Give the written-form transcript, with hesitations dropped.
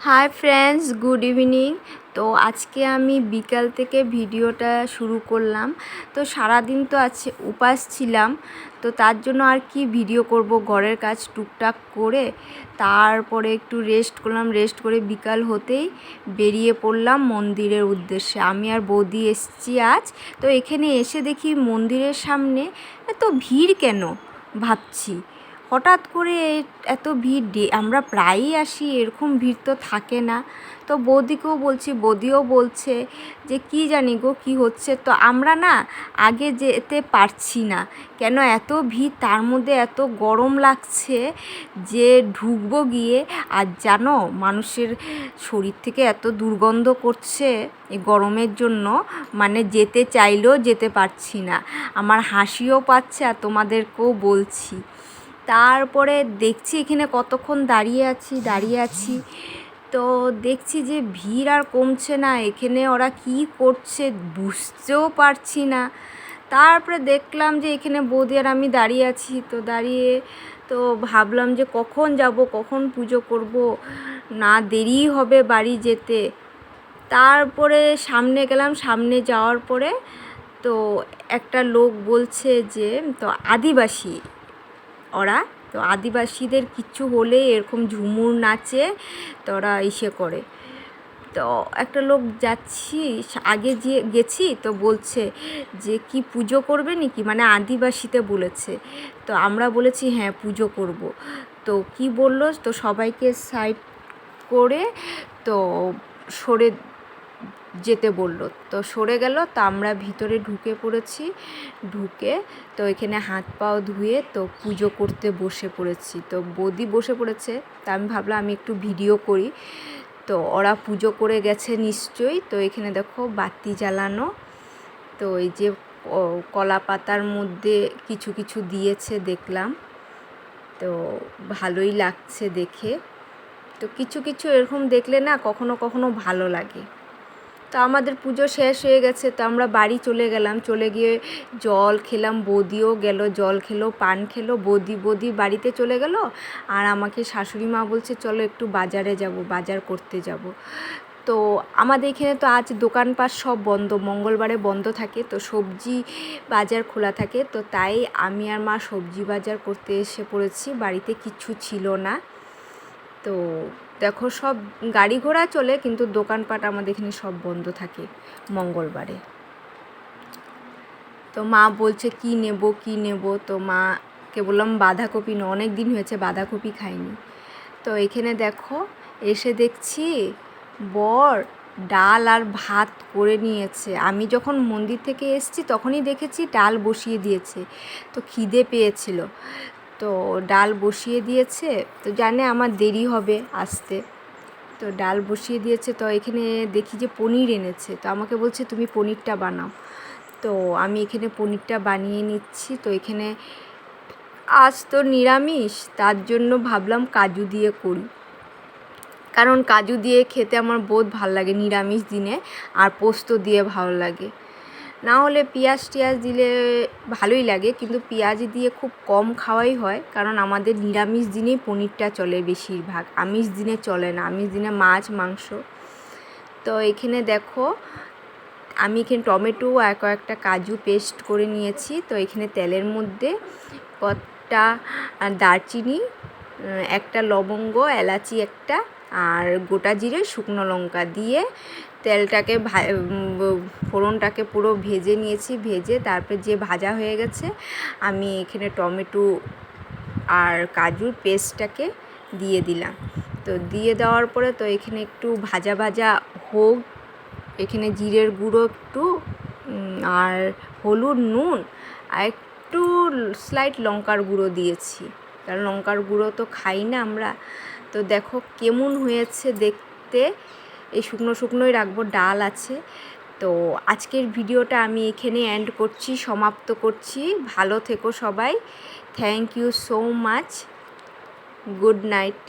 Hi friends, good evening. তো আজকে আমি বিকাল থেকে ভিডিওটা শুরু করলাম। তো সারাদিন তো আছে উপাস ছিলাম, তো তার জন্য আর কি ভিডিও করব, ঘরের কাজ টুকটাক করে তারপরে একটু রেস্ট করলাম। রেস্ট করে বিকাল হতেই বেরিয়ে পড়লাম মন্দিরের উদ্দেশ্যে। আমি আর বৌদি এসছি আজ। তো এখানে এসে দেখি মন্দিরের সামনে এত ভিড় কেন ভাবছি। হঠাৎ করে এত ভিড়, আমরা প্রায়ই আসি, এরকম ভিড় তো থাকে না। তো বৌদিকেও বলছি, বৌদিও বলছে যে কি জানি গো কী হচ্ছে। তো আমরা না আগে যেতে পারছি না, কেন এত ভিড়, তার মধ্যে এত গরম লাগছে যে ঢুকবো গিয়ে। আর জানো, মানুষের শরীর থেকে এত দুর্গন্ধ করছে এই গরমের জন্য, মানে যেতে চাইলেও যেতে পারছি না। আমার হাসিও পাচ্ছে আর তোমাদেরকেও বলছি। তারপরে দেখছি এখানে কতক্ষণ দাঁড়িয়ে আছি, তো দেখছি যে ভিড় আর কমছে না। এখানে ওরা কি করছে বুঝতেও পারছি না। তারপরে দেখলাম যে এখানে বৌদি আর আমি দাঁড়িয়ে আছি। তো দাঁড়িয়ে তো ভাবলাম যে কখন যাব, কখন পুজো করব, না দেরি হবে বাড়ি যেতে। তারপরে সামনে গেলাম, সামনে যাওয়ার পরে তো একটা লোক বলছে যে তো আদিবাসী ওরা, তো আদিবাসীদের কিচ্ছু হলে এরকম ঝুমুর নাচে, তো ওরা ইসে করে। তো একটা লোক যাচ্ছি, আগে গেছি, তো বলছে যে কি পুজো করবে নাকি, মানে আদিবাসীতে বলেছে। তো আমরা বলেছি হ্যাঁ পুজো করব। তো কি বললো, তো সবাইকে সাইড করে তো সরে যেতে বললো। তো সরে গেল, তো আমরা ভিতরে ঢুকে পড়েছি। ঢুকে তো এখানে হাত পাও ধুয়ে তো পুজো করতে বসে পড়েছি। তো বৌদি বসে পড়েছে, তা আমি ভাবলাম আমি একটু ভিডিও করি। তো ওরা পুজো করে গেছে নিশ্চয়ই। তো এখানে দেখো বাতি জ্বালানো, তো এই যে কলা পাতার মধ্যে কিছু কিছু দিয়েছে দেখলাম, তো ভালোই লাগছে দেখে। তো কিছু কিছু এরকম দেখলে না কখনো কখনো ভালো লাগে। তো আমাদের পুজো শেষ হয়ে গেছে, তো আমরা বাড়ি চলে গেলাম। চলে গিয়ে জল খেলাম, বৌদিও গেল জল খেলো, পান খেলো। বৌদি বাড়িতে চলে গেল, আর আমাকে শাশুড়ি মা বলছে চলো একটু বাজারে যাব, বাজার করতে যাব। তো আমাদের এখানে তো আজ দোকানপাট সব বন্ধ, মঙ্গলবারে বন্ধ থাকে, তো সবজি বাজার খোলা থাকে। তো তাই আমি আর মা সবজি বাজার করতে এসে পড়েছি, বাড়িতে কিচ্ছু ছিল না। তো দেখো সব গাড়ি ঘোড়া চলে, কিন্তু দোকানপাট আমাদের এখানে সব বন্ধ থাকে মঙ্গলবারে। তো মা বলছে কি নেব, তো মাকে বললাম বাঁধাকপি না, অনেক দিন হয়েছে বাঁধাকপি খাইনি। তো এখানে দেখো এসে দেখছি বর ডাল আর ভাত করে নিয়েছে। আমি যখন মন্দির থেকে এসেছি তখনই দেখেছি ডাল বসিয়ে দিয়েছে, তো খিদে পেয়েছিল, তো ডাল বসিয়ে দিয়েছে। তো জানে আমার দেরি হবে আসতে, তো ডাল বসিয়ে দিয়েছে। তো এখানে দেখি যে পনির এনেছে, তো আমাকে বলছে তুমি পনিরটা বানাও। তো আমি এখানে পনিরটা বানিয়ে নিচ্ছি। তো এখানে আজ তো নিরামিষ, তার জন্য ভাবলাম কাজু দিয়ে করি, কারণ কাজু দিয়ে খেতে আমার বহুত ভালো লাগে নিরামিষ দিনে, আর পোস্ত দিয়ে ভালো লাগে। না হলে পেঁয়াজ টিয়াজ দিলে ভালোই লাগে, কিন্তু পেঁয়াজ দিয়ে খুব কম খাওয়াই হয়, কারণ আমাদের নিরামিষ দিনেই পনিরটা চলে বেশিরভাগ, আমিষ দিনে চলে না, আমিষ দিনে মাছ মাংস। তো এখানে দেখো আমি এখানে টমেটো আর কয়েকটা কাজু পেস্ট করে নিয়েছি। তো এখানে তেলের মধ্যে কটা দারচিনি, একটা লবঙ্গ, এলাচি একটা, আর গোটা জিরে, শুকনো লঙ্কা দিয়ে তেলটাকে ফোড়নটাকে পুরো ভেজে নিয়েছি। ভেজে তারপরে যে ভাজা হয়ে গেছে, আমি এখানে টমেটো আর কাজুর পেস্টটাকে দিয়ে দিলাম। তো দিয়ে দেওয়ার পরে তো এখানে একটু ভাজা ভাজা হোক, এখানে জিরের গুঁড়ো একটু, আর হলুদ, নুন, আর একটু স্লাইট লঙ্কার গুঁড়ো দিয়েছি, কারণ লঙ্কার গুঁড়ো তো খাই না আমরা। তো দেখো কেমন হয়েছে দেখতে, এই শুকনো শুকনোই রাখবো, ডাল আছে। তো আজকের ভিডিওটা আমি এখানে এন্ড করছি, সমাপ্ত করছি। ভালো থেকো সবাই, thank you so much, good night.